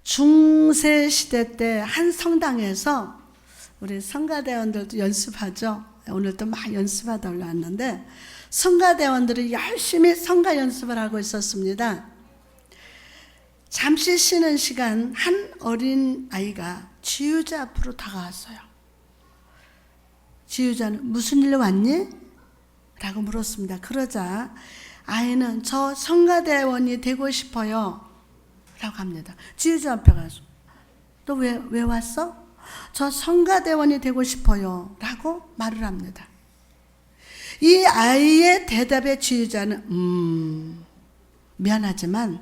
중세 시대 때 한 성당에서 우리 성가대원들도 연습하죠. 오늘도 막 연습하다 올라왔는데 성가대원들이 열심히 성가 연습을 하고 있었습니다. 잠시 쉬는 시간 한 어린 아이가 지휘자 앞으로 다가왔어요. 지휘자는 무슨 일로 왔니? 라고 물었습니다. 그러자 아이는 저 성가대원이 되고 싶어요 라고 합니다. 지휘자 앞에 가서 너 왜 왔어? 저 성가대원이 되고 싶어요 라고 말을 합니다. 이 아이의 대답에 지휘자는 미안하지만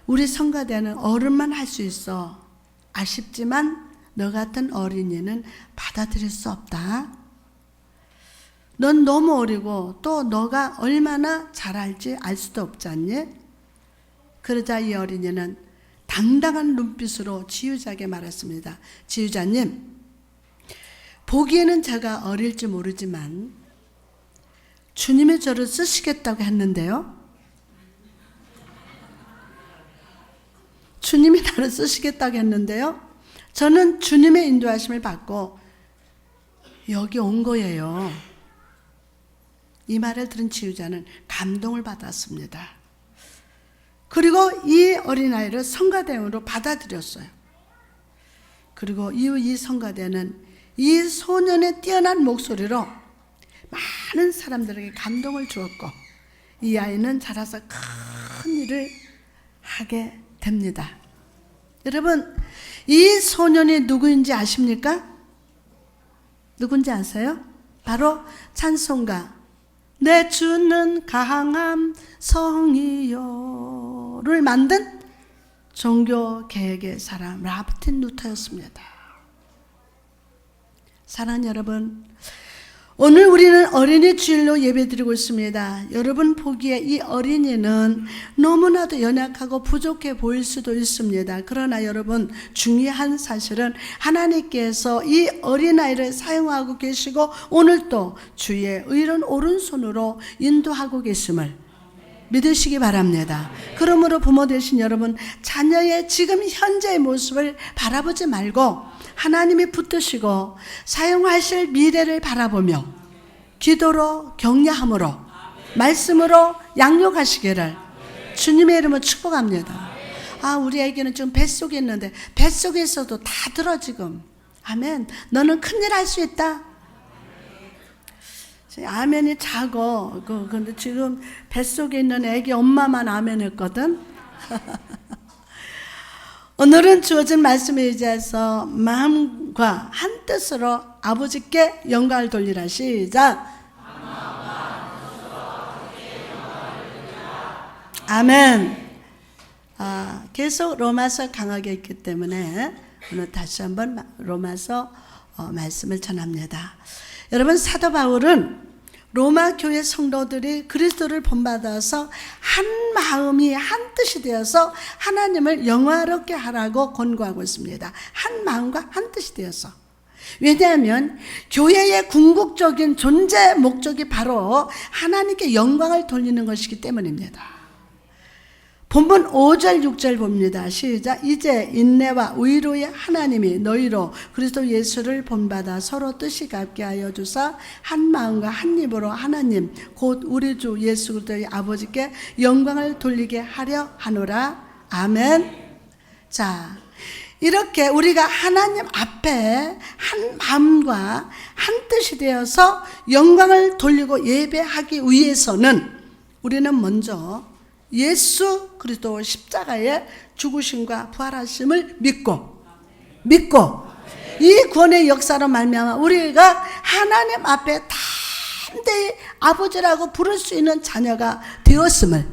우리 성가대는 어른만 할 수 있어. 아쉽지만 너 같은 어린이는 받아들일 수 없다. 넌 너무 어리고 또 너가 얼마나 잘할지 알 수도 없지 않니? 그러자 이 어린이는 당당한 눈빛으로 지휘자에게 말했습니다. 지휘자님, 보기에는 제가 어릴지 모르지만 주님이 저를 쓰시겠다고 했는데요. 주님이 나를 쓰시겠다고 했는데요. 저는 주님의 인도하심을 받고 여기 온 거예요. 이 말을 들은 지휘자는 감동을 받았습니다. 그리고 이 어린아이를 성가대원으로 받아들였어요. 그리고 이후 이 성가대는 이 소년의 뛰어난 목소리로 많은 사람들에게 감동을 주었고 이 아이는 자라서 큰 일을 하게 됩니다. 여러분, 이 소년이 누구인지 아십니까? 누군지 아세요? 바로 찬송가 내 주는 강한 성이요를 만든 종교개혁의 사람 마르틴 루터였습니다. 사랑하는 여러분, 오늘 우리는 어린이 주일로 예배드리고 있습니다. 여러분 보기에 이 어린이는 너무나도 연약하고 부족해 보일 수도 있습니다. 그러나 여러분, 중요한 사실은 하나님께서 이 어린아이를 사용하고 계시고 오늘도 주의 의로운 오른손으로 인도하고 계심을 믿으시기 바랍니다. 그러므로 부모 되신 여러분, 자녀의 지금 현재의 모습을 바라보지 말고 하나님이 붙드시고 사용하실 미래를 바라보며 기도로 격려함으로 말씀으로 양육하시기를 주님의 이름으로 축복합니다. 우리 애기는 지금 뱃속에 있는데 뱃속에서도 다 들어 지금. 아멘. 너는 큰일 할 수 있다. 아멘이 작어. 근데 지금 뱃속에 있는 애기 엄마만 아멘 했거든. 오늘은 주어진 말씀에 의지해서 마음과 한 뜻으로 아버지께 영광을 돌리라. 시작. 아멘. 계속 로마서 강하게 있기 때문에 오늘 다시 한번 로마서 말씀을 전합니다. 여러분, 사도 바울은 로마 교회 성도들이 그리스도를 본받아서 한 마음이 한 뜻이 되어서 하나님을 영화롭게 하라고 권고하고 있습니다. 한 마음과 한 뜻이 되어서. 왜냐하면 교회의 궁극적인 존재 목적이 바로 하나님께 영광을 돌리는 것이기 때문입니다. 본문 5절 6절 봅니다. 시작. 이제 인내와 의로의 하나님이 너희로 그리스도 예수를 본받아 서로 뜻이 같게 하여 주사 한 마음과 한 입으로 하나님 곧 우리 주 예수 그리스도의 아버지께 영광을 돌리게 하려 하노라. 아멘. 자, 이렇게 우리가 하나님 앞에 한 마음과 한 뜻이 되어서 영광을 돌리고 예배하기 위해서는 우리는 먼저 예수 그리스도 십자가의 죽으심과 부활하심을 믿고 이 구원의 역사로 말미암아 우리가 하나님 앞에 담대히 아버지라고 부를 수 있는 자녀가 되었음을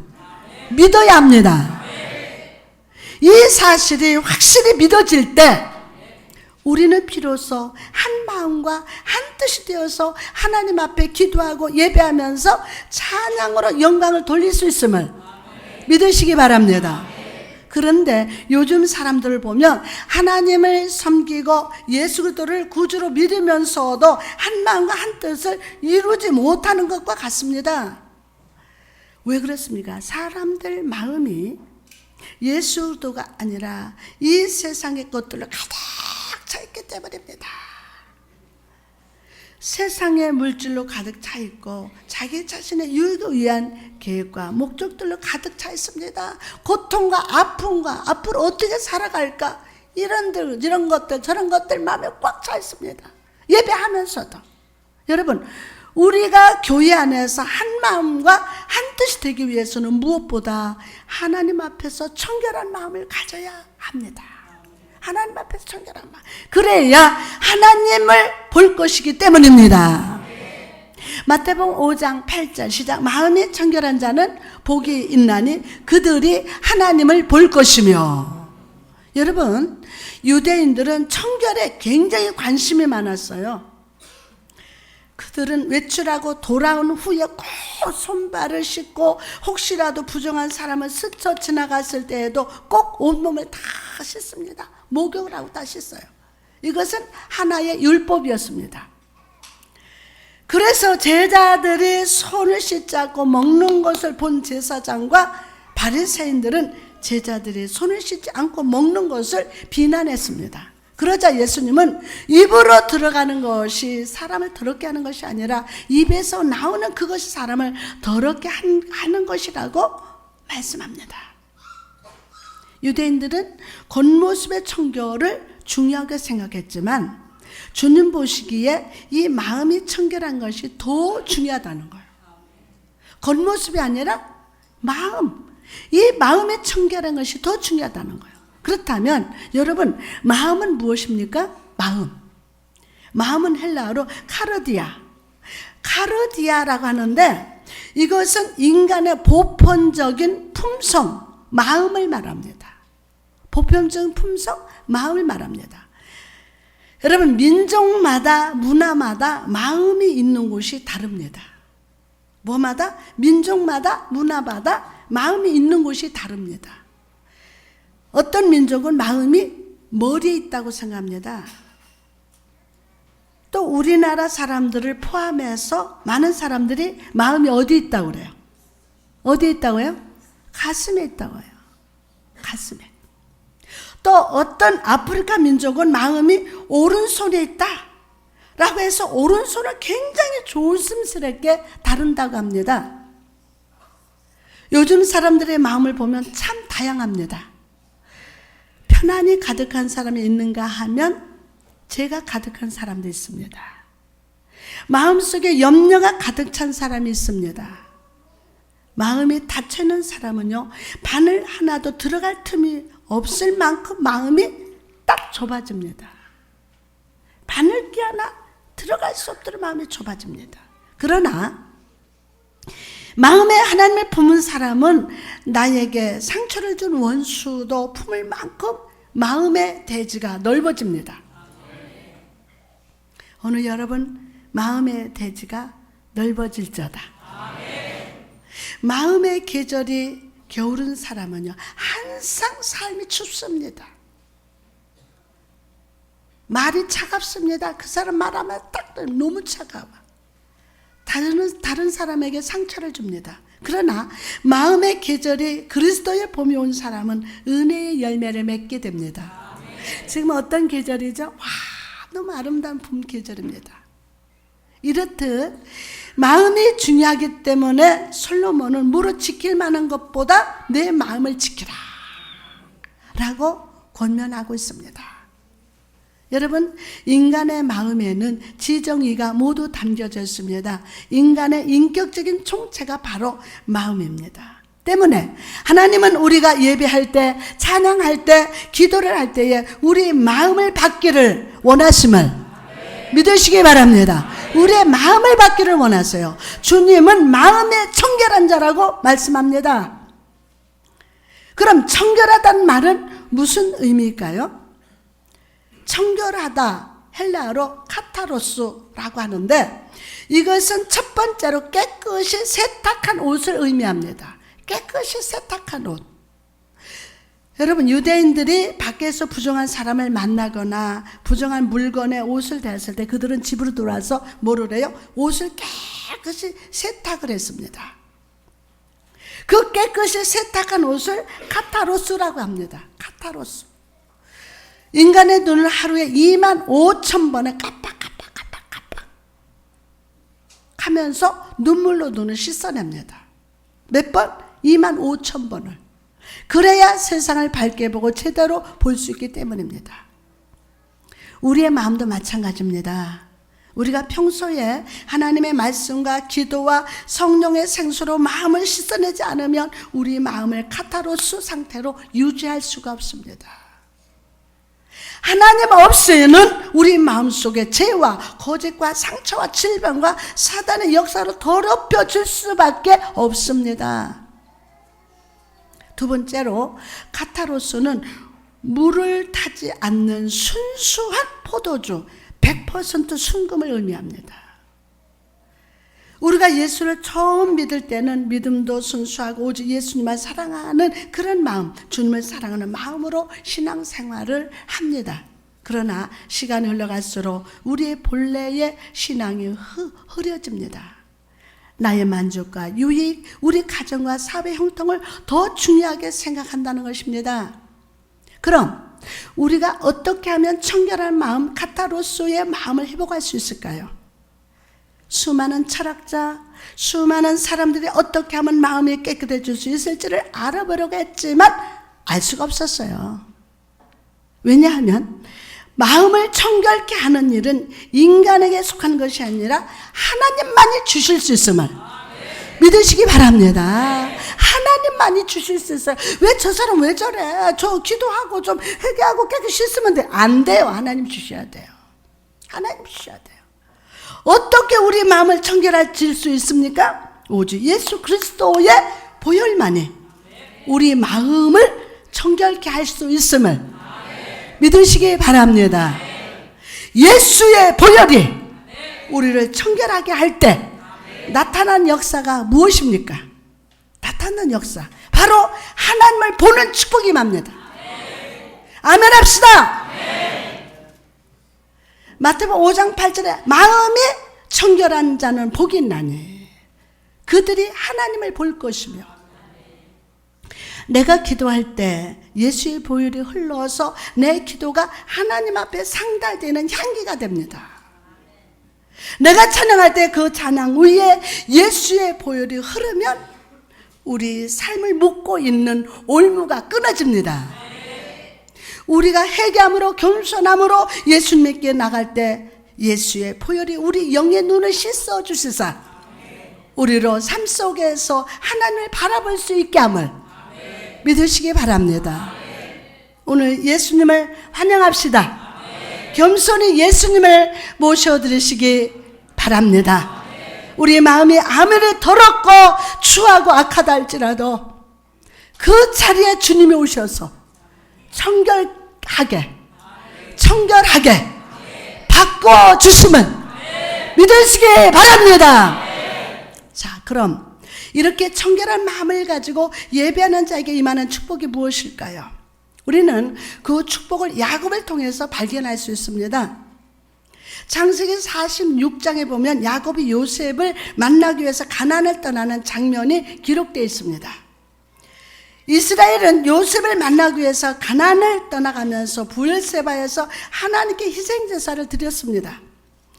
믿어야 합니다. 이 사실이 확실히 믿어질 때 우리는 비로소 한 마음과 한 뜻이 되어서 하나님 앞에 기도하고 예배하면서 찬양으로 영광을 돌릴 수 있음을 믿으시기 바랍니다. 그런데 요즘 사람들을 보면 하나님을 섬기고 예수 그리스도를 구주로 믿으면서도 한 마음과 한 뜻을 이루지 못하는 것과 같습니다. 왜 그렇습니까? 사람들 마음이 예수도가 아니라 이 세상의 것들로 가득 차 있기 때문입니다. 세상의 물질로 가득 차 있고 자기 자신의 유익을 위한 계획과 목적들로 가득 차 있습니다. 고통과 아픔과 앞으로 어떻게 살아갈까 이런 것들 저런 것들 마음에 꽉 차 있습니다. 예배하면서도 여러분, 우리가 교회 안에서 한 마음과 한 뜻이 되기 위해서는 무엇보다 하나님 앞에서 청결한 마음을 가져야 합니다. 하나님 앞에서 청결한 마음. 그래야 하나님을 볼 것이기 때문입니다. 마태복음 5장 8절 시작. 마음이 청결한 자는 복이 있나니 그들이 하나님을 볼 것이며. 여러분, 유대인들은 청결에 굉장히 관심이 많았어요. 그들은 외출하고 돌아온 후에 꼭 손발을 씻고 혹시라도 부정한 사람을 스쳐 지나갔을 때에도 꼭 온몸을 다 씻습니다. 목욕을 하고 다 씻어요. 이것은 하나의 율법이었습니다. 그래서 제자들이 손을 씻지 않고 먹는 것을 본 제사장과 바리새인들은 제자들이 손을 씻지 않고 먹는 것을 비난했습니다. 그러자 예수님은 입으로 들어가는 것이 사람을 더럽게 하는 것이 아니라 입에서 나오는 그것이 사람을 더럽게 하는 것이라고 말씀합니다. 유대인들은 겉모습의 청결을 중요하게 생각했지만 주님 보시기에 이 마음이 청결한 것이 더 중요하다는 거예요. 겉모습이 아니라 마음, 이 마음의 청결한 것이 더 중요하다는 거예요. 그렇다면 여러분, 마음은 무엇입니까? 마음은 헬라어로 카르디아라고 하는데 이것은 인간의 보편적인 품성, 마음을 말합니다. 보편적인 품성, 마음을 말합니다. 여러분, 민족마다 문화마다 마음이 있는 곳이 다릅니다. 뭐마다? 민족마다 문화마다 마음이 있는 곳이 다릅니다. 어떤 민족은 마음이 머리에 있다고 생각합니다. 또 우리나라 사람들을 포함해서 많은 사람들이 마음이 어디 있다고 그래요? 어디에 있다고요? 가슴에 있다고 해요. 가슴에. 또 어떤 아프리카 민족은 마음이 오른손에 있다 라고 해서 오른손을 굉장히 조심스럽게 다룬다고 합니다. 요즘 사람들의 마음을 보면 참 다양합니다. 편안이 가득한 사람이 있는가 하면 죄가 가득한 사람도 있습니다. 마음속에 염려가 가득 찬 사람이 있습니다. 마음이 닫혀있는 사람은요, 바늘 하나도 들어갈 틈이 없을 만큼 마음이 딱 좁아집니다. 바늘기 하나 들어갈 수 없도록 마음이 좁아집니다. 그러나 마음에 하나님을 품은 사람은 나에게 상처를 준 원수도 품을 만큼 마음의 대지가 넓어집니다. 오늘 여러분, 마음의 대지가 넓어질저다. 마음의 계절이 겨울인 사람은요, 항상 삶이 춥습니다. 말이 차갑습니다. 그 사람 말하면 딱 너무 차가워. 다른 사람에게 상처를 줍니다. 그러나 마음의 계절이 그리스도의 봄이 온 사람은 은혜의 열매를 맺게 됩니다. 지금 어떤 계절이죠? 와, 너무 아름다운 봄 계절입니다. 이렇듯 마음이 중요하기 때문에 솔로몬은 무릇 지킬 만한 것보다 내 마음을 지키라 라고 권면하고 있습니다. 여러분, 인간의 마음에는 지정의가 모두 담겨져 있습니다. 인간의 인격적인 총체가 바로 마음입니다. 때문에 하나님은 우리가 예배할 때, 찬양할 때, 기도를 할 때에 우리 마음을 받기를 원하심을 믿으시기 바랍니다. 우리의 마음을 받기를 원하세요. 주님은 마음에 청결한 자라고 말씀합니다. 그럼 청결하다는 말은 무슨 의미일까요? 청결하다, 헬라어로 카타로스라고 하는데 이것은 첫 번째로 깨끗이 세탁한 옷을 의미합니다. 깨끗이 세탁한 옷. 여러분, 유대인들이 밖에서 부정한 사람을 만나거나 부정한 물건에 옷을 대었을 때 그들은 집으로 돌아와서 뭐를 해요? 옷을 깨끗이 세탁을 했습니다. 그 깨끗이 세탁한 옷을 카타로스라고 합니다. 카타로스. 인간의 눈을 하루에 25,000번에 깜빡깜빡깜빡깜빡 하면서 눈물로 눈을 씻어냅니다. 몇 번? 25,000번을. 그래야 세상을 밝게 보고 제대로 볼 수 있기 때문입니다. 우리의 마음도 마찬가지입니다. 우리가 평소에 하나님의 말씀과 기도와 성령의 생수로 마음을 씻어내지 않으면 우리 마음을 카타로스 상태로 유지할 수가 없습니다. 하나님 없이는 우리 마음속에 죄와 거짓과 상처와 질병과 사단의 역사로 더럽혀질 수밖에 없습니다. 두 번째로 카타로스는 물을 타지 않는 순수한 포도주 100% 순금을 의미합니다. 우리가 예수를 처음 믿을 때는 믿음도 순수하고 오직 예수님만 사랑하는 그런 마음, 주님을 사랑하는 마음으로 신앙생활을 합니다. 그러나 시간이 흘러갈수록 우리의 본래의 신앙이 흐려집니다. 나의 만족과 유익, 우리 가정과 사회 형통을 더 중요하게 생각한다는 것입니다. 그럼 우리가 어떻게 하면 청결한 마음, 카타로스의 마음을 회복할 수 있을까요? 수많은 철학자, 수많은 사람들이 어떻게 하면 마음이 깨끗해질 수 있을지를 알아보려고 했지만 알 수가 없었어요. 왜냐하면 마음을 청결케 하는 일은 인간에게 속한 것이 아니라 하나님만이 주실 수 있음을 믿으시기 바랍니다. 하나님만이 주실 수 있어요. 왜 저 사람 왜 저래? 저 기도하고 좀 회개하고 깨끗이 씻으면 돼. 안 돼요. 하나님 주셔야 돼요. 하나님 주셔야 돼요. 어떻게 우리 마음을 청결해질 수 있습니까? 오직 예수 그리스도의 보혈만이 우리 마음을 청결케 할 수 있음을 믿으시기 바랍니다. 예수의 보혈이 우리를 청결하게 할 때 나타난 역사가 무엇입니까? 나타난 역사 바로 하나님을 보는 축복이 맙니다. 아멘 합시다. 마태복음 5장 8절에 마음이 청결한 자는 복이 있나니 그들이 하나님을 볼 것이며, 내가 기도할 때 예수의 보혈이 흘러서 내 기도가 하나님 앞에 상달되는 향기가 됩니다. 내가 찬양할 때 그 찬양 위에 예수의 보혈이 흐르면 우리 삶을 묶고 있는 올무가 끊어집니다. 우리가 회개함으로 겸손함으로 예수님께 나갈 때 예수의 보혈이 우리 영의 눈을 씻어 주시사 우리로 삶 속에서 하나님을 바라볼 수 있게 함을 믿으시기 바랍니다. 오늘 예수님을 환영합시다. 겸손히 예수님을 모셔드리시기 바랍니다. 우리 마음이 아무리 더럽고 추하고 악하다 할지라도 그 자리에 주님이 오셔서 청결하게 바꿔주심을 믿으시기 바랍니다. 자, 그럼 이렇게 청결한 마음을 가지고 예배하는 자에게 임하는 축복이 무엇일까요? 우리는 그 축복을 야곱을 통해서 발견할 수 있습니다. 창세기 46장에 보면 야곱이 요셉을 만나기 위해서 가나안을 떠나는 장면이 기록되어 있습니다. 이스라엘은 요셉을 만나기 위해서 가나안을 떠나가면서 브엘세바에서 하나님께 희생제사를 드렸습니다.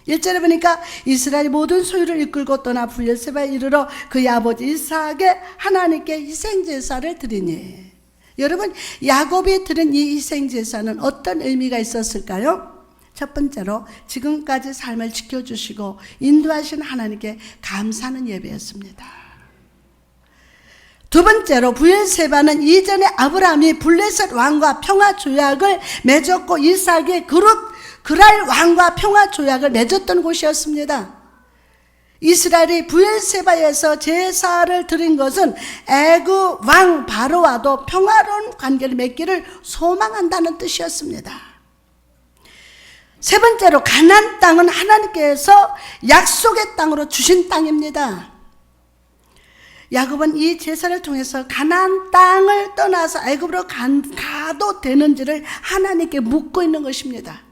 1절에 보니까 이스라엘이 모든 소유를 이끌고 떠나 브엘세바에 이르러 그의 아버지 이삭에게 하나님께 희생제사를 드리니, 여러분 야곱이 드린 이 희생제사는 어떤 의미가 있었을까요? 첫 번째로 지금까지 삶을 지켜주시고 인도하신 하나님께 감사하는 예배였습니다. 두 번째로 브엘세바는 이전에 아브라함이 블레셋 왕과 평화 조약을 맺었고 이삭이 그랄 왕과 평화 조약을 맺었던 곳이었습니다. 이스라엘이 브엘세바에서 제사를 드린 것은 애굽 왕 바로와도 평화로운 관계를 맺기를 소망한다는 뜻이었습니다. 세 번째로 가나안 땅은 하나님께서 약속의 땅으로 주신 땅입니다. 야곱은 이 제사를 통해서 가나안 땅을 떠나서 애굽으로 가도 되는지를 하나님께 묻고 있는 것입니다.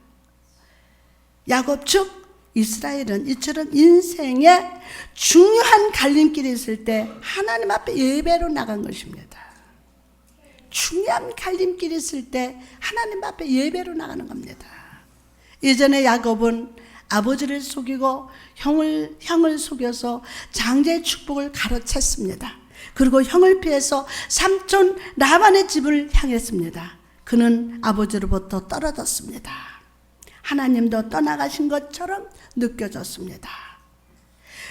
야곱 즉 이스라엘은 이처럼 인생에 중요한 갈림길이 있을 때 하나님 앞에 예배로 나간 것입니다. 중요한 갈림길이 있을 때 하나님 앞에 예배로 나가는 겁니다. 예전에 야곱은 아버지를 속이고 형을 속여서 장자의 축복을 가로챘습니다. 그리고 형을 피해서 삼촌 라반의 집을 향했습니다. 그는 아버지로부터 떨어졌습니다. 하나님도 떠나가신 것처럼 느껴졌습니다.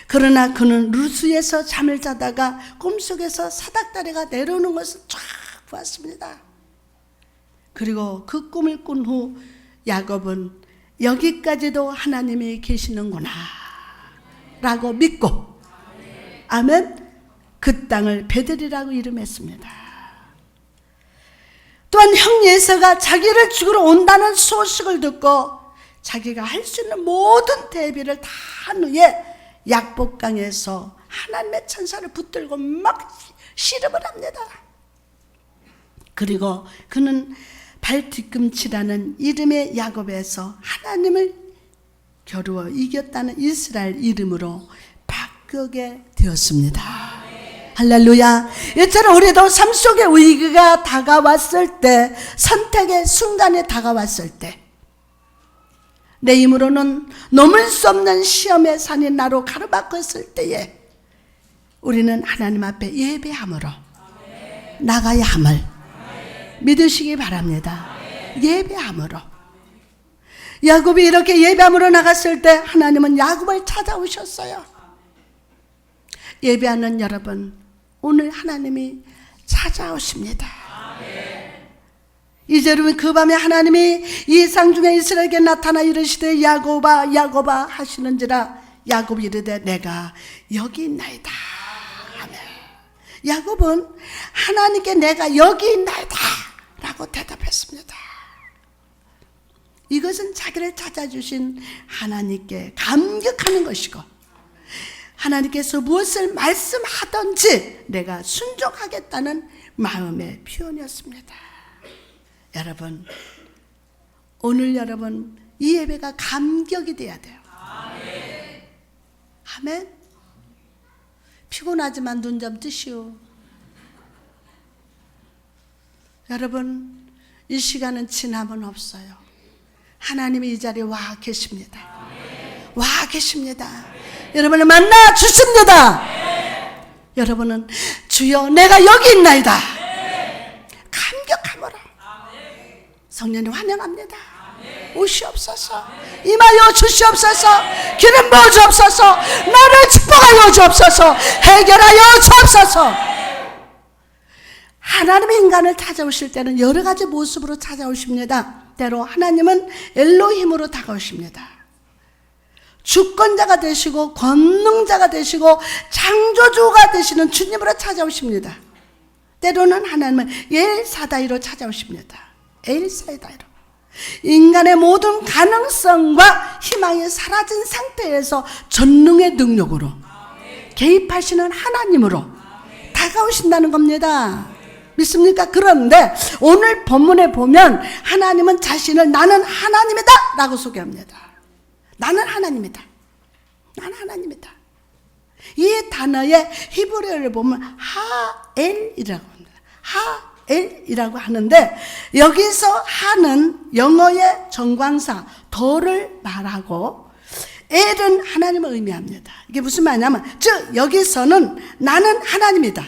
그러나 그는 루스에서 잠을 자다가 꿈속에서 사닥다리가 내려오는 것을 쫙 보았습니다. 그리고 그 꿈을 꾼 후 야곱은 여기까지도 하나님이 계시는구나 라고 믿고, 아멘, 그 땅을 베들이라고 이름했습니다. 또한 형 예서가 자기를 죽으러 온다는 소식을 듣고 자기가 할 수 있는 모든 대비를 다 한 후에 약복강에서 하나님의 천사를 붙들고 막 씨름을 합니다. 그리고 그는 발 뒤꿈치라는 이름의 야곱에서 하나님을 겨루어 이겼다는 이스라엘 이름으로 바꾸게 되었습니다. 할렐루야. 이처럼 우리도 삶 속에 위기가 다가왔을 때, 선택의 순간이 다가왔을 때, 내 힘으로는 넘을 수 없는 시험의 산이 나로 가로막혔을 때에 우리는 하나님 앞에 예배함으로 나가야 함을 믿으시기 바랍니다. 예배함으로. 야곱이 이렇게 예배함으로 나갔을 때 하나님은 야곱을 찾아오셨어요. 예배하는 여러분, 오늘 하나님이 찾아오십니다. 이제 여러분, 그 밤에 하나님이 이상 중에 이스라엘에게 나타나 이르시되 야곱아 야곱아 하시는지라 야곱이 이르되 내가 여기 있나이다. 아멘. 야곱은 하나님께 내가 여기 있나이다 라고 대답했습니다. 이것은 자기를 찾아주신 하나님께 감격하는 것이고, 하나님께서 무엇을 말씀하든지 내가 순종하겠다는 마음의 표현이었습니다. 여러분, 오늘 여러분 이 예배가 감격이 돼야 돼요. 아멘. 피곤하지만 눈 좀 뜨시오. 여러분, 이 시간은 지나면 없어요. 하나님이 이 자리에 와 계십니다. 와 계십니다. 여러분을 만나 주십니다. 여러분은 주여 내가 여기 있나이다. 감격함으로 성령님 환영합니다. 오시옵소서. 임하여 주시옵소서. 기름 부어 주옵소서. 나를 축복하여 주옵소서. 해결하여 주옵소서. 하나님의 인간을 찾아오실 때는 여러 가지 모습으로 찾아오십니다. 때로 하나님은 엘로힘으로 다가오십니다. 주권자가 되시고 권능자가 되시고 창조주가 되시는 주님으로 찾아오십니다. 때로는 하나님은 엘사다이로 찾아오십니다. 엘사다이로. 인간의 모든 가능성과 희망이 사라진 상태에서 전능의 능력으로 개입하시는 하나님으로 다가오신다는 겁니다. 믿습니까? 그런데 오늘 본문에 보면 하나님은 자신을 나는 하나님이다 라고 소개합니다. 나는 하나님이다. 나는 하나님이다. 이 단어의 히브리어를 보면 하엘이라고 합니다. 하엘이라고 하는데, 여기서 하는 영어의 정관사 더를 말하고 엘은 하나님을 의미합니다. 이게 무슨 말이냐면, 즉 여기서는 나는 하나님이다,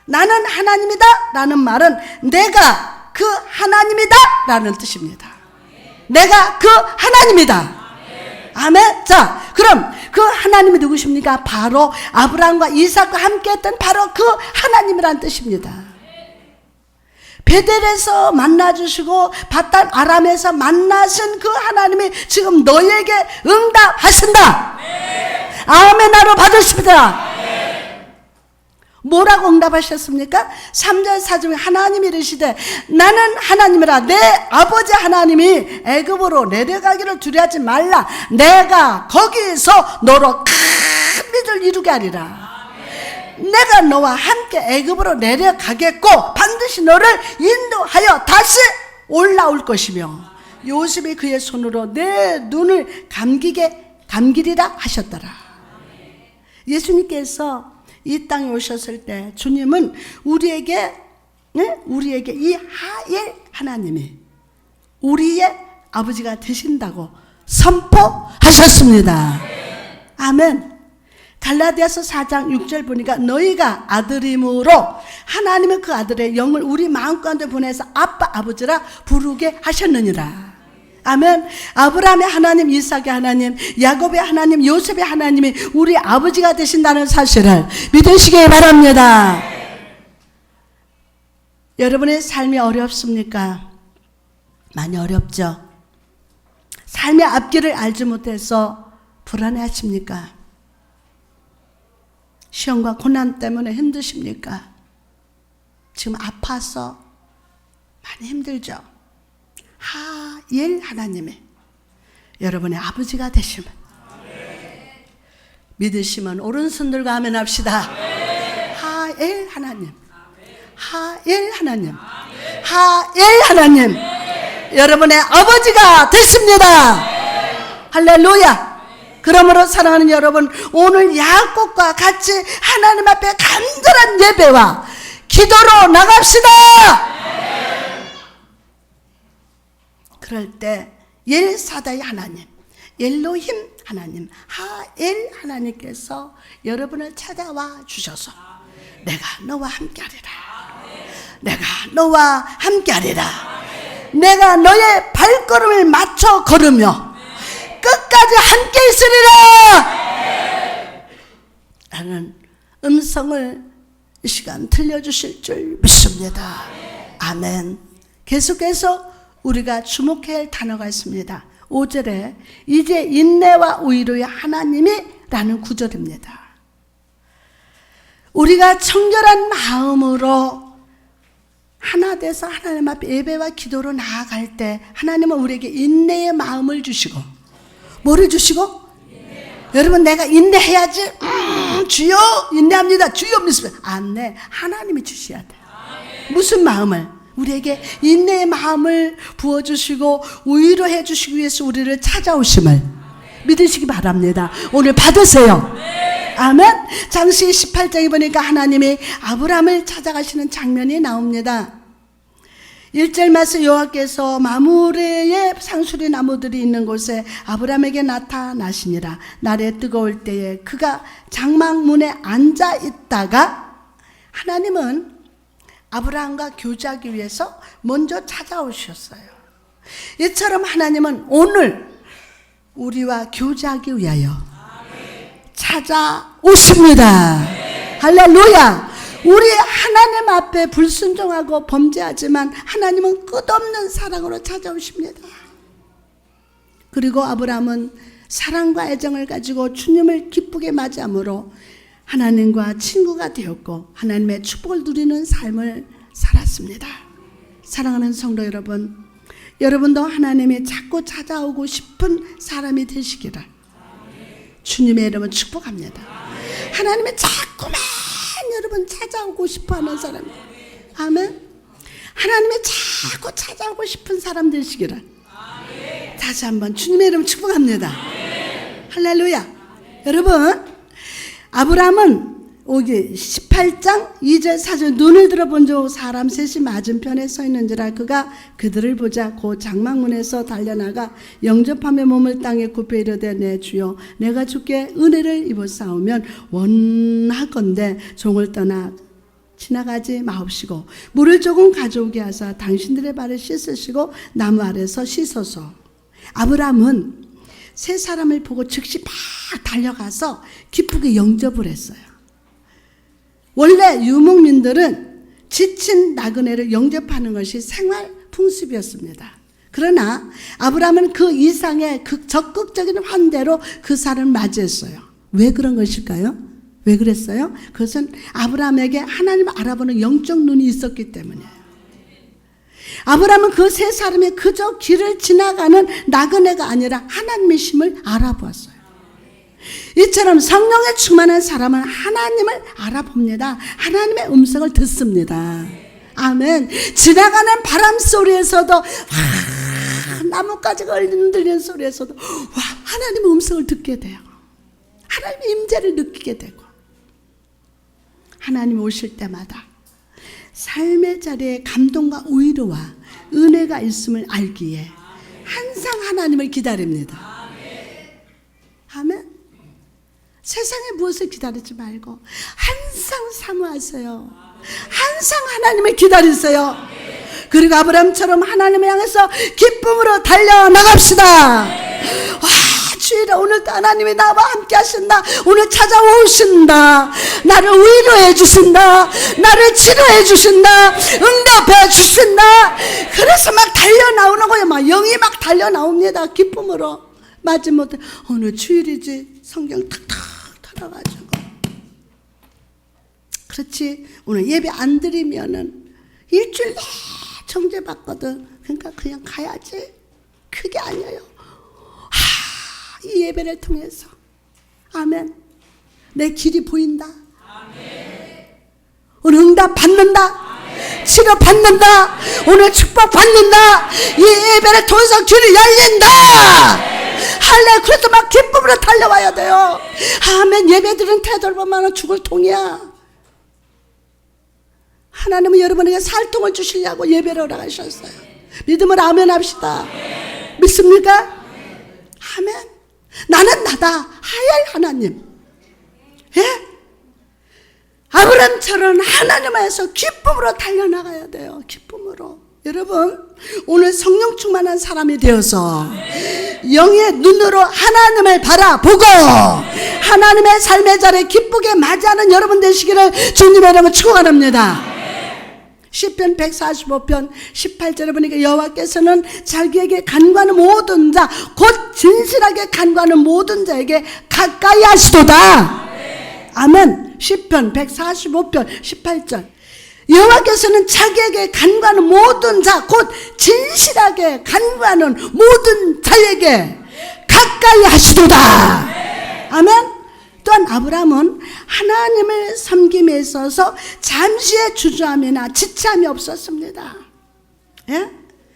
나는 하나님이다 라는 말은 내가 그 하나님이다 라는 뜻입니다. 내가 그 하나님이다. 아멘. 자, 그럼 그 하나님이 누구십니까? 바로 아브라함과 이삭과 함께 했던 바로 그 하나님이란 뜻입니다. 베델에서 만나주시고 바단 아람에서 만나신 그 하나님이 지금 너에게 응답하신다. 아멘 하로 받으십니다. 뭐라고 응답하셨습니까? 3절 4절에 하나님이 이르시되 나는 하나님이라. 내 아버지 하나님이 애굽으로 내려가기를 두려워하지 말라. 내가 거기서 너로 큰 믿을 이루게 하리라. 내가 너와 함께 애굽으로 내려가겠고 반드시 너를 인도하여 다시 올라올 것이며 요셉이 그의 손으로 내 눈을 감기리라 하셨더라. 예수님께서 이 땅에 오셨을 때 주님은 우리에게 이 하엘 하나님이 우리의 아버지가 되신다고 선포하셨습니다. 아멘. 갈라디아서 4장 6절 보니까 너희가 아들임으로 하나님은 그 아들의 영을 우리 마음 가운데 보내서 아빠 아버지라 부르게 하셨느니라. 아멘. 아브라함의 하나님, 이삭의 하나님, 야곱의 하나님, 요셉의 하나님이 우리 아버지가 되신다는 사실을 믿으시기 바랍니다. 여러분의 삶이 어렵습니까? 많이 어렵죠. 삶의 앞길을 알지 못해서 불안해하십니까? 시험과 고난 때문에 힘드십니까? 지금 아파서 많이 힘들죠. 하엘 하나님이 여러분의 아버지가 되시면 믿으시면 오른손 들고 아멘 합시다. 하엘 하나님, 하엘 하나님, 하엘 하나님 여러분의 아버지가 됐습니다. 할렐루야. 그러므로 사랑하는 여러분, 오늘 야곱과 같이 하나님 앞에 간절한 예배와 기도로 나갑시다. 그럴 때 엘사다의 하나님, 엘로힘 하나님, 하엘 하나님께서 여러분을 찾아와 주셔서 내가 너와 함께하리라, 내가 너와 함께하리라, 내가 너의 발걸음을 맞춰 걸으며 끝까지 함께 있으리라 라는 음성을 이 시간 들려주실 줄 믿습니다. 아멘. 계속해서 우리가 주목해야 할 단어가 있습니다. 5절에 이제 인내와 의로의 하나님이 라는 구절입니다. 우리가 청결한 마음으로 하나 돼서 하나님 앞에 예배와 기도로 나아갈 때 하나님은 우리에게 인내의 마음을 주시고 뭐를 주시고? 여러분 내가 인내해야지 주여 인내합니다 주여 믿습니다. 안 돼. 하나님이 주셔야 돼요. 무슨 마음을? 우리에게 인내의 마음을 부어주시고 위로해 주시기 위해서 우리를 찾아오심을 믿으시기 바랍니다. 오늘 받으세요. 아멘. 장시 18장에 보니까 하나님이 아브라함을 찾아가시는 장면이 나옵니다. 1절 말씀 여호와께서 마므레의 상수리 나무들이 있는 곳에 아브라함에게 나타나시니라. 날에 뜨거울 때에 그가 장막문에 앉아 있다가 하나님은 아브라함과 교제하기 위해서 먼저 찾아오셨어요. 이처럼 하나님은 오늘 우리와 교제하기 위하여 찾아오십니다. 할렐루야. 우리 하나님 앞에 불순종하고 범죄하지만 하나님은 끝없는 사랑으로 찾아오십니다. 그리고 아브라함은 사랑과 애정을 가지고 주님을 기쁘게 맞이함으로 하나님과 친구가 되었고 하나님의 축복을 누리는 삶을 살았습니다. 사랑하는 성도 여러분, 여러분도 하나님이 자꾸 찾아오고 싶은 사람이 되시기를 주님의 이름은 축복합니다. 하나님이 자꾸만 여러분 찾아오고 싶어하는 사람, 아멘. 하나님이 자꾸 찾아오고 싶은 사람 되시기를 다시 한번 주님의 이름 축복합니다. 할렐루야. 여러분, 아브라함은 18장 2절 4절 눈을 들어본 적 사람 셋이 맞은편에 서 있는지라 그가 그들을 보자 곧 장막문에서 달려나가 영접하며 몸을 땅에 굽혀 이르되 내 주여 내가 주께 은혜를 입었사오면 원하건대 종을 떠나 지나가지 마옵시고 물을 조금 가져오게 하사 당신들의 발을 씻으시고 나무 아래서 씻어서. 아브라함은 세 사람을 보고 즉시 막 달려가서 기쁘게 영접을 했어요. 원래 유목민들은 지친 나그네를 영접하는 것이 생활 풍습이었습니다. 그러나 아브라함은 그 이상의 적극적인 환대로 그 사람을 맞이했어요. 왜 그런 것일까요? 왜 그랬어요? 그것은 아브라함에게 하나님을 알아보는 영적 눈이 있었기 때문이에요. 아브라함은 그 세 사람이 그저 길을 지나가는 나그네가 아니라 하나님의 힘을 알아보았어요. 이처럼 성령에 충만한 사람은 하나님을 알아봅니다. 하나님의 음성을 듣습니다. 아멘. 지나가는 바람 소리에서도 나뭇가지가 흔들리는 소리에서도 와, 하나님의 음성을 듣게 돼요. 하나님의 임재를 느끼게 되고, 하나님 오실 때마다 삶의 자리에 감동과 위로와 은혜가 있음을 알기에 항상 하나님을 기다립니다. 아멘. 세상에 무엇을 기다리지 말고 항상 사모하세요. 항상 하나님을 기다리세요. 그리고 아브라함처럼 하나님을 향해서 기쁨으로 달려나갑시다. 주일에 오늘도 하나님이 나와 함께 하신다. 오늘 찾아오신다. 나를 위로해 주신다. 나를 치료해 주신다. 응답해 주신다. 그래서 막 달려나오는 거예요. 막 영이 막 달려나옵니다. 기쁨으로. 마지못해 오늘 주일이지 성경 탁탁 털어가지고, 그렇지, 오늘 예배 안 드리면은 일주일 다 정죄받거든. 그러니까 그냥 가야지. 그게 아니에요. 이 예배를 통해서 아멘, 내 길이 보인다. 아멘. 오늘 응답 받는다. 아멘. 치료 받는다. 오늘 축복 받는다. 이 예배를 통해서 길이 열린다. 할래. 그래서 막 기쁨으로 달려와야 돼요. 아멘. 예배드린 태도를 보면 죽을 통이야. 하나님은 여러분에게 살통을 주시려고 예배를 허락하셨어요. 믿음을 아멘 합시다. 아멘. 믿습니까? 아멘. 나는 나다. 하야의 하나님. 예? 아브라함처럼 하나님에서 기쁨으로 달려나가야 돼요. 기쁨으로. 여러분, 오늘 성령 충만한 사람이 되어서 영의 눈으로 하나님을 바라보고 하나님의 삶의 자리에 기쁘게 맞이하는 여러분 되시기를 주님의 이름으로 축원합니다. 시편 145편 18절에 보니까 여호와께서는 자기에게 간구하는 모든 자, 곧 진실하게 간구하는 모든 자에게 가까이 하시도다. 아멘. 시편 145편 18절. 여호와께서는 자기에게 간구하는 모든 자, 곧 진실하게 간구하는 모든 자에게 가까이 하시도다. 아멘. 또한 아브라함은 하나님을 섬김에 있어서 잠시의 주저함이나 지참이 없었습니다. 예?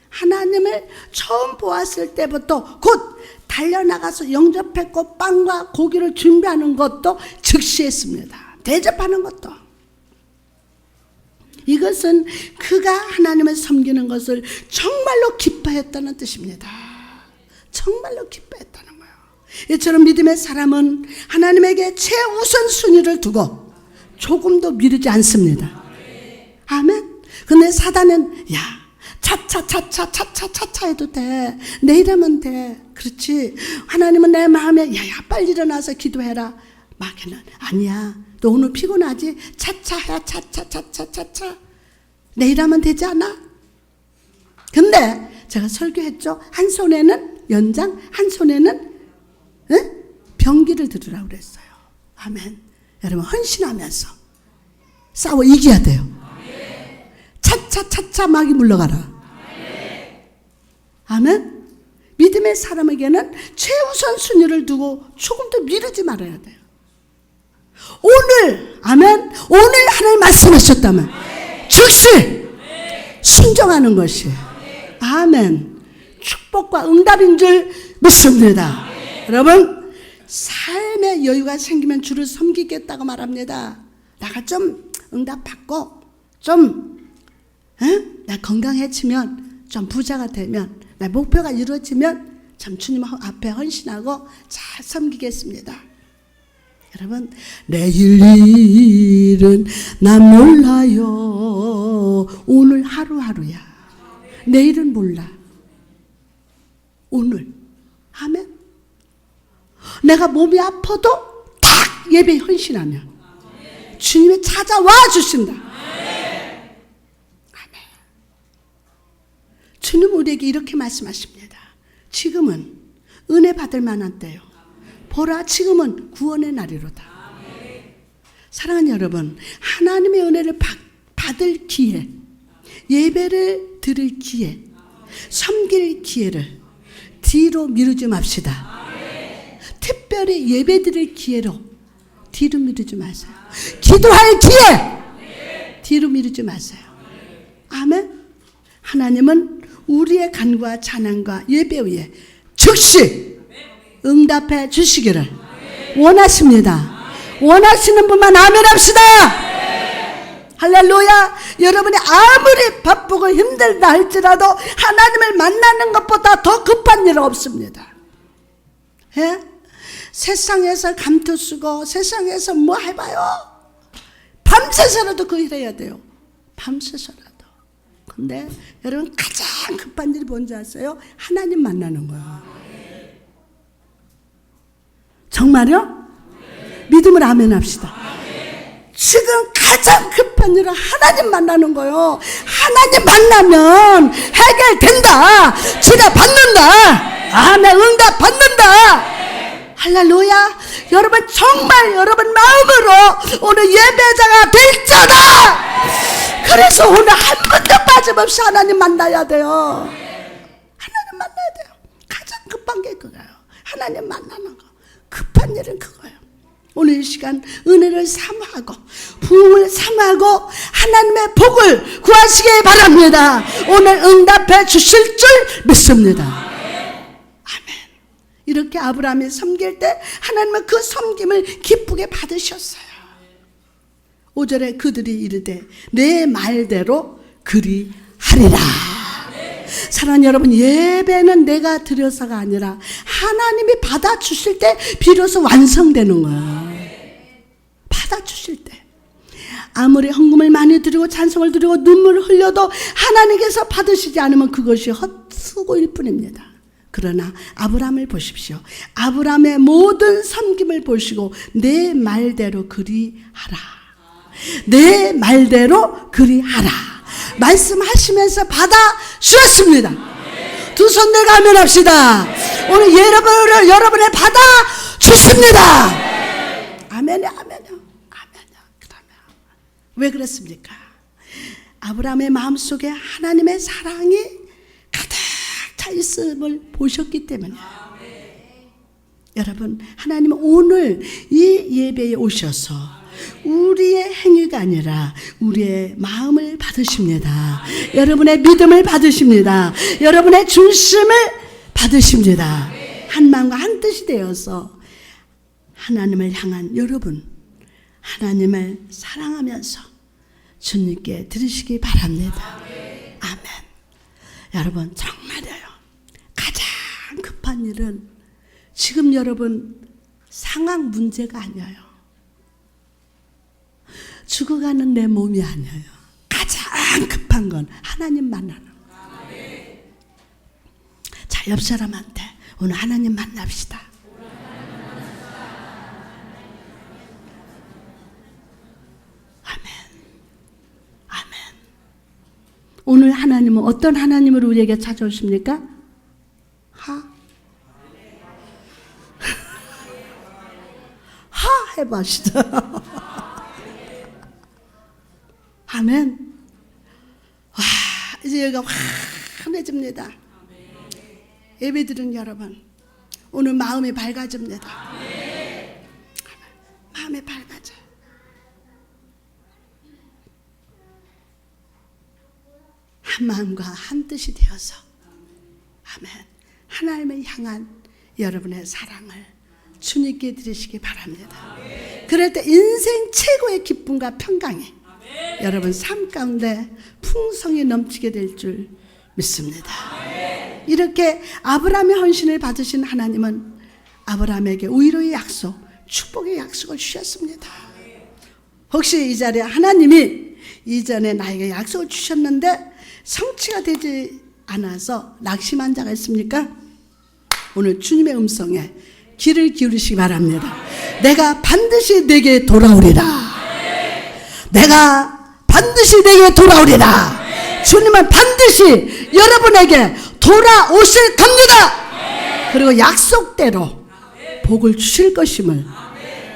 하나님을 처음 보았을 때부터 곧 달려나가서 영접했고 빵과 고기를 준비하는 것도 즉시 했습니다. 대접하는 것도. 이것은 그가 하나님을 섬기는 것을 정말로 기뻐했다는 뜻입니다. 정말로 기뻐했다는 거예요. 이처럼 믿음의 사람은 하나님에게 최우선 순위를 두고 조금도 미루지 않습니다. 아멘. 근데 사단은 야, 차차 해도 돼. 내일 하면 돼. 그렇지. 하나님은 내 마음에 야야 빨리 일어나서 기도해라. 마귀는 아니야. 너 오늘 피곤하지? 차차해. 차차. 내일 하면 되지 않아? 근데 제가 설교했죠. 한 손에는 연장, 한 손에는 병기를 들으라고 그랬어요. 아멘. 여러분 헌신하면서 싸워 이겨야 돼요. 차차 마귀 물러가라. 아멘. 믿음의 사람에게는 최우선 순위를 두고 조금도 미루지 말아야 돼요. 오늘 아멘. 오늘 하나님 말씀하셨다면 즉시 순종하는 것이 아멘. 축복과 응답인 줄 믿습니다. 여러분, 삶의 여유가 생기면 주를 섬기겠다고 말합니다. 내가 좀 응답받고 나 건강해지면 좀 부자가 되면 내 목표가 이루어지면 참 주님 앞에 헌신하고 잘 섬기겠습니다. 여러분, 내일 일은 난 몰라요. 오늘 하루하루야. 내일은 몰라. 오늘. 아멘. 내가 몸이 아파도 딱 예배에 헌신하면 주님이 찾아와 주신다. 아멘. 주님 우리에게 이렇게 말씀하십니다. 지금은 은혜 받을 만한 때요. 보라, 지금은 구원의 날이로다. 사랑하는 여러분, 하나님의 은혜를 받을 기회, 예배를 드릴 기회, 섬길 기회를 뒤로 미루지 맙시다. 특별히 예배 드릴 기회로 뒤로 미루지 마세요. 기도할 기회 뒤로 미루지 마세요. 아멘. 하나님은 우리의 간구와 찬양과 예배 위에 즉시 응답해 주시기를 원하십니다. 원하시는 분만 아멘 합시다. 할렐루야. 여러분이 아무리 바쁘고 힘들다 할지라도 하나님을 만나는 것보다 더 급한 일은 없습니다. 예? 세상에서 감투 쓰고 세상에서 뭐 해봐요. 밤새서라도 그 일 해야 돼요. 밤새서라도. 근데 여러분 가장 급한 일이 뭔지 아세요? 하나님 만나는 거예요. 정말요? 믿음을 아멘 합시다. 지금 가장 급한 일은 하나님 만나는 거예요. 하나님 만나면 해결된다. 치료 받는다. 아멘. 응답 받는다. 할렐루야. 여러분 정말 여러분 마음으로 오늘 예배자가 될지어다. 그래서 오늘 한 번도 빠짐없이 하나님 만나야 돼요. 하나님 만나야 돼요. 가장 급한 게 그거예요. 하나님 만나는 거. 급한 일은 그거예요. 오늘 이 시간 은혜를 사모하고 부흥을 사모하고 하나님의 복을 구하시기 바랍니다. 오늘 응답해 주실 줄 믿습니다. 아멘. 이렇게 아브라함이 섬길 때 하나님은 그 섬김을 기쁘게 받으셨어요. 5절에 그들이 이르되 내 말대로 그리하리라. 사랑하는 여러분, 예배는 내가 드려서가 아니라 하나님이 받아주실 때 비로소 완성되는 거예요. 받아주실 때. 아무리 헌금을 많이 드리고 찬송을 드리고 눈물을 흘려도 하나님께서 받으시지 않으면 그것이 헛수고일 뿐입니다. 그러나 아브라함을 보십시오. 아브라함의 모든 섬김을 보시고 내 말대로 그리하라. 내 말대로 그리하라. 말씀하시면서 받아 주었습니다. 두 손 내가 아멘 합시다. 오늘 여러분을 받아 주십니다. 아멘이요, 아멘이요, 아멘이요. 그다음에 왜 그랬습니까? 아브라함의 마음속에 하나님의 사랑이 가득 차 있음을 보셨기 때문이에요. 여러분, 하나님은 오늘 이 예배에 오셔서 우리의 행위가 아니라 우리의 마음을 받으십니다. 여러분의 믿음을 받으십니다. 여러분의 중심을 받으십니다. 한 마음과 한 뜻이 되어서 하나님을 향한 여러분, 하나님을 사랑하면서 주님께 드리시기 바랍니다. 아멘. 여러분 정말이에요. 가장 급한 일은 지금 여러분 상황 문제가 아니에요. 죽어가는 내 몸이 아니에요. 가장 급한 건 하나님 만나는 거예요. 자, 옆 사람한테 오늘 하나님 만납시다. 아멘. 아멘. 오늘 하나님은 어떤 하나님으로 우리에게 찾아오십니까? 하 해봐시다. 아멘. 와, 이제 여기가 환해집니다. 예배드린 여러분, 오늘 마음이 밝아집니다. 마음이 밝아져요. 한 마음과 한 뜻이 되어서 아멘. 하나님을 향한 여러분의 사랑을 주님께 드리시기 바랍니다. 그럴 때 인생 최고의 기쁨과 평강이 여러분 삶 가운데 풍성이 넘치게 될 줄 믿습니다. 이렇게 아브라함의 헌신을 받으신 하나님은 아브라함에게 위로의 약속, 축복의 약속을 주셨습니다. 혹시 이 자리에 하나님이 이전에 나에게 약속을 주셨는데 성취가 되지 않아서 낙심한 자가 있습니까? 오늘 주님의 음성에 귀를 기울이시기 바랍니다. 내가 반드시 내게 돌아오리라. 내가 반드시 내게 돌아오리라. 주님은 반드시 여러분에게 돌아오실 겁니다. 그리고 약속대로 복을 주실 것임을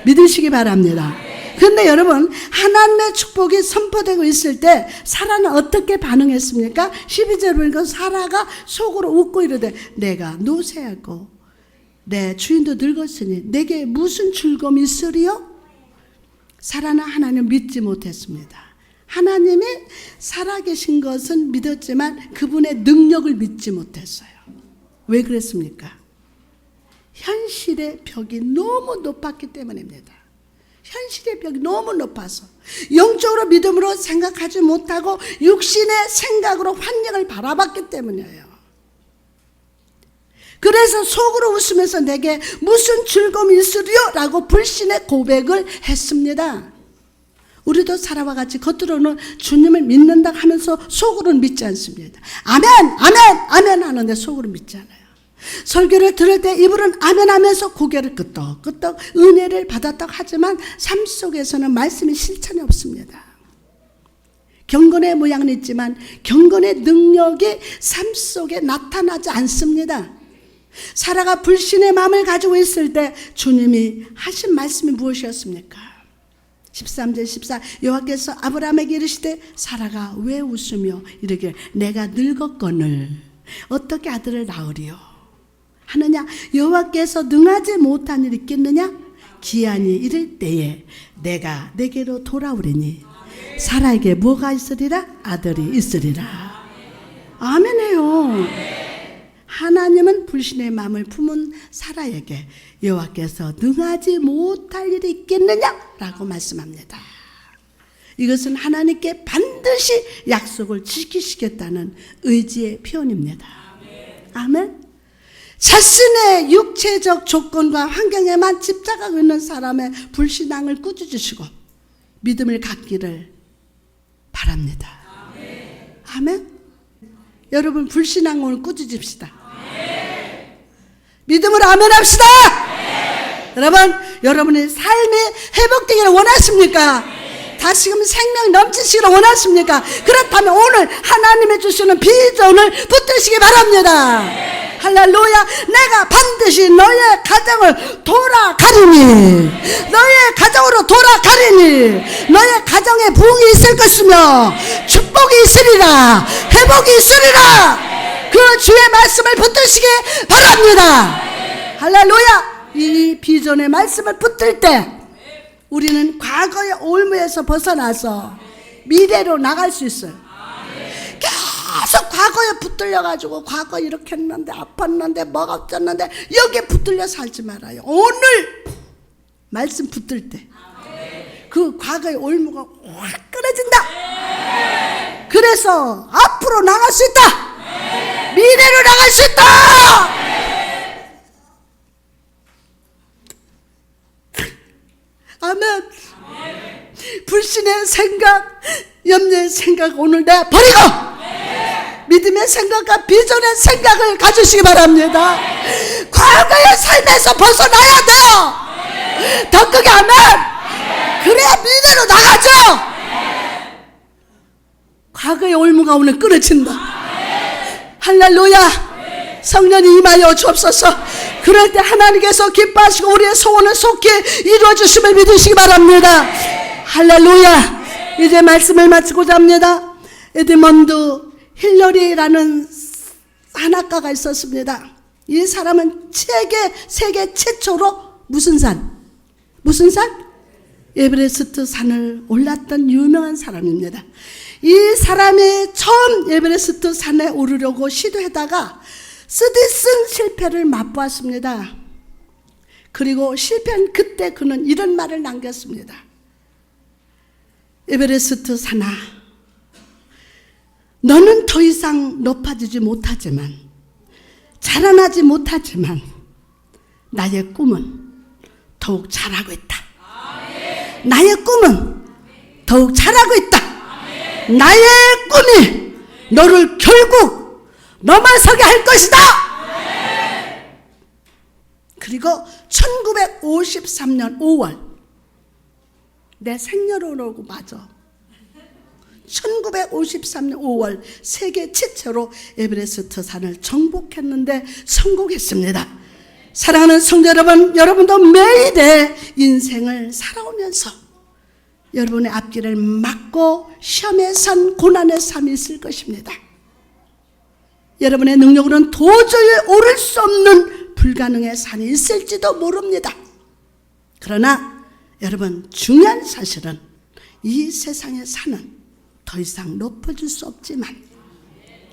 믿으시기 바랍니다. 그런데 여러분, 하나님의 축복이 선포되고 있을 때 사라는 어떻게 반응했습니까? 12절에 보니까 사라가 속으로 웃고 이르되 내가 노쇠하고 내 주인도 늙었으니 내게 무슨 즐거움이 있으리요? 사라는 하나님을 믿지 못했습니다. 하나님이 살아계신 것은 믿었지만 그분의 능력을 믿지 못했어요. 왜 그랬습니까? 현실의 벽이 너무 높았기 때문입니다. 현실의 벽이 너무 높아서 영적으로 믿음으로 생각하지 못하고 육신의 생각으로 환경을 바라봤기 때문이에요. 그래서 속으로 웃으면서 내게 무슨 즐거움이 있으리요? 라고 불신의 고백을 했습니다. 우리도 사라와 같이 겉으로는 주님을 믿는다 하면서 속으로는 믿지 않습니다. 아멘, 아멘, 아멘 하는데 속으로 믿지 않아요. 설교를 들을 때 입으로는 아멘 하면서 고개를 끄덕끄덕 은혜를 받았다고 하지만 삶 속에서는 말씀이 실천이 없습니다. 경건의 모양은 있지만 경건의 능력이 삶 속에 나타나지 않습니다. 사라가 불신의 마음을 가지고 있을 때 주님이 하신 말씀이 무엇이었습니까? 13절 14 여호와께서 아브라함에게 이르시되 사라가 왜 웃으며 이르기를 내가 늙었거늘 어떻게 아들을 낳으리요 하느냐 여호와께서 능하지 못한 일이 있겠느냐 기한이 이를 때에 내가 내게로 돌아오리니 사라에게 뭐가 있으리라 아들이 있으리라. 아멘해요. 하나님은 불신의 마음을 품은 사라에게 여호와께서 능하지 못할 일이 있겠느냐라고 말씀합니다. 이것은 하나님께 반드시 약속을 지키시겠다는 의지의 표현입니다. 아멘. 자신의 육체적 조건과 환경에만 집착하고 있는 사람의 불신앙을 꾸짖으시고 믿음을 갖기를 바랍니다. 아멘. 여러분 불신앙을 꾸짖읍시다. 믿음으로 아멘 합시다. 여러분, 여러분의 삶이 회복되기를 원하십니까? 다시금 생명이 넘치시기를 원하십니까? 그렇다면 오늘 하나님이 주시는 비전을 붙드시기 바랍니다. 할렐루야. 내가 반드시 너의 가정을 돌아가리니 너의 가정으로 돌아가리니 너의 가정에 부흥이 있을 것이며 축복이 있으리라 회복이 있으리라. 그 주의 말씀을 붙드시기 바랍니다. 할렐루야. 이 비전의 말씀을 붙들 때 우리는 과거의 올무에서 벗어나서 미래로 나갈 수 있어요. 계속 과거에 붙들려가지고 과거 이렇게 했는데 아팠는데 뭐가 어쩌는데 여기에 붙들려 살지 말아요. 오늘 말씀 붙들 때 그 과거의 올무가 확 끊어진다. 그래서 앞으로 나갈 수 있다. 미래로 나갈 수 있다. 아멘. 불신의 생각, 염려의 생각 오늘 내가 버리고 믿음의 생각과 비전의 생각을 가지시기 바랍니다. 과거의 삶에서 벗어나야 돼요. 더 크게 아멘. 그래야 미래로 나가죠. 과거의 올무가 오늘 끊어진다. 할렐루야. 성령이 임하여 주옵소서. 그럴 때 하나님께서 기뻐하시고 우리의 소원을 속히 이루어주심을 믿으시기 바랍니다. 할렐루야. 이제 말씀을 마치고자 합니다. 에드먼드 힐러리라는 한학가가 있었습니다. 이 사람은 세계 최초로 무슨 산? 에베레스트 산을 올랐던 유명한 사람입니다. 이 사람이 처음 에베레스트 산에 오르려고 시도하다가 쓰디쓴 실패를 맛보았습니다. 그리고 실패한 그때 그는 이런 말을 남겼습니다. 에베레스트 산아, 너는 더 이상 높아지지 못하지만 자라나지 못하지만 나의 꿈은 더욱 자라고 있다. 나의 꿈은 더욱 자라고 있다. 나의 꿈이 너를 결국 넘어서게 할 것이다. 그리고 1953년 5월 내 생년월일하고 맞아. 1953년 5월 세계 최초로 에베레스트 산을 정복했는데 성공했습니다. 사랑하는 성도 여러분, 여러분도 매일의 인생을 살아오면서 여러분의 앞길을 막고 시험의 산, 고난의 삶이 있을 것입니다. 여러분의 능력으로는 도저히 오를 수 없는 불가능의 산이 있을지도 모릅니다. 그러나 여러분, 중요한 사실은 이 세상의 산은 더 이상 높아질 수 없지만,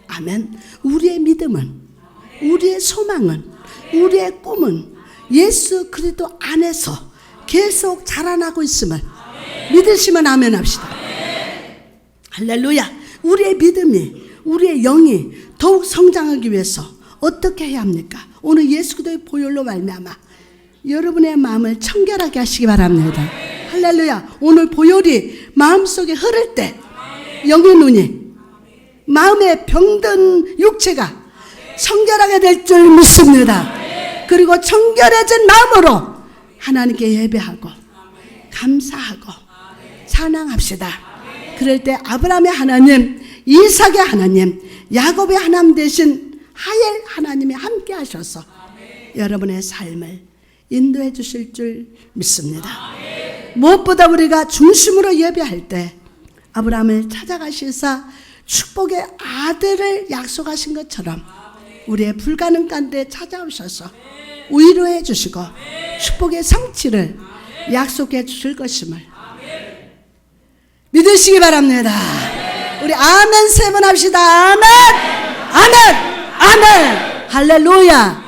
아멘, 우리의 믿음은, 우리의 소망은, 우리의 꿈은 예수 그리스도 안에서 계속 자라나고 있음을 믿으시면 아멘 합시다. 할렐루야. 우리의 믿음이, 우리의 영이 더욱 성장하기 위해서 어떻게 해야 합니까? 오늘 예수 그리스도의 보혈로 말미암아 여러분의 마음을 청결하게 하시기 바랍니다. 할렐루야. 오늘 보혈이 마음속에 흐를 때 영의 눈이, 마음의 병든 육체가 청결하게 될 줄 믿습니다. 그리고 청결해진 마음으로 하나님께 예배하고 감사하고 찬양합시다. 그럴 때 아브라함의 하나님, 이삭의 하나님, 야곱의 하나님 되신 하엘 하나님이 함께 하셔서 여러분의 삶을 인도해 주실 줄 믿습니다. 무엇보다 우리가 중심으로 예배할 때 아브라함을 찾아가시사 축복의 아들을 약속하신 것처럼 우리의 불가능 가운데 찾아오셔서 위로해 주시고 축복의 성취를 약속해 주실 것임을 믿으시기 바랍니다. 우리 아멘 세 번 합시다. 아멘, 아멘, 아멘. 할렐루야.